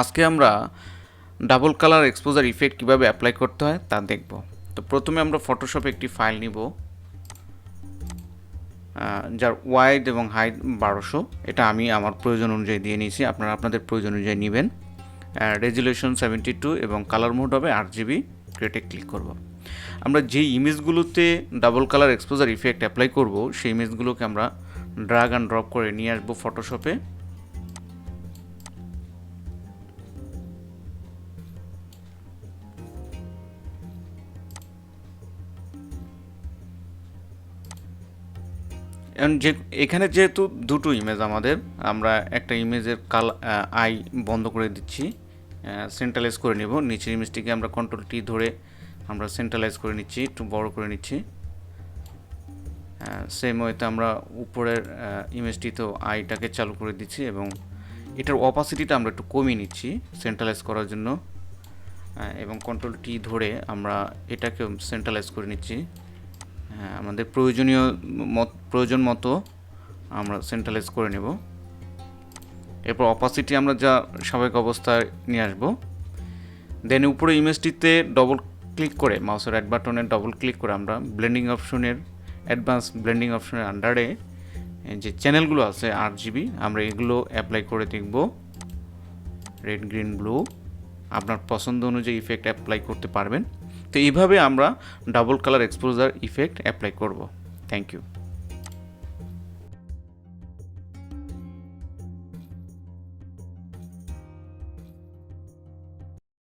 আজকে আমরা double colour exposure effect কিভাবে অ্যাপ্লাই করতে হয় তা দেখব। তো প্রথমে আমরা ফটোশপে একটি ফাইল নিব যার ওয়াইড এবং হাইট 1200। এটা আমি আমার প্রয়োজন অনুযায়ী দিয়ে নিয়েছি, আপনারা আপনাদের প্রয়োজন অনুযায়ী নেবেন। রেজুলেশন 72 এবং কালার মোড হবে RGB। ক্রিয়েটে ক্লিক করব। আমরা যে ইমেজগুলোতে double colour exposure effect apply করব সেই ইমেজগুলোকে আমরা ড্র্যাগ অ্যান্ড ড্রপ করে নিয়ে আসবো ফটোশপে। এখানে যেহেতু দুটো ইমেজ আমাদের, আমরা একটা ইমেজের আই বন্ধ করে দিচ্ছি, সেন্ট্রালাইজ করে নিব। নিচের ইমেজটিকে আমরা Ctrl T ধরে আমরা সেন্ট্রালাইজ করে নিচ্ছি, একটু বড় করে নিচ্ছি। সেম ওয়েতে আমরা উপরের ইমেজটিতেও আইটাকে চালু করে দিচ্ছি এবং এটার অপাসিটিটা আমরা একটু কমিয়ে নিচ্ছি সেন্ট্রালাইজ করার জন্য, এবং Ctrl T ধরে আমরা এটাকে সেন্ট্রালাইজ করে নিচ্ছি। আমাদের প্রয়োজন মতো আমরা সেন্ট্রালাইজ করে নেব। এরপর অপাসিটি আমরা যা স্বাভাবিক অবস্থায় নিয়ে আসব। দেন উপরে ইমেজটিতে ডবল ক্লিক করে মাউসের রাইট বাটনে ডবল ক্লিক করে আমরা ব্লেন্ডিং অপশনের অ্যাডভান্স ব্লেন্ডিং অপশনের আন্ডারে যে চ্যানেলগুলো আছে RGB, আমরা এগুলো অ্যাপ্লাই করে দেখব। রেড, গ্রিন, ব্লু আপনার পছন্দ অনুযায়ী ইফেক্ট অ্যাপ্লাই করতে পারবেন। তো এইভাবে আমরা double colour exposure effect apply করব। Thank you.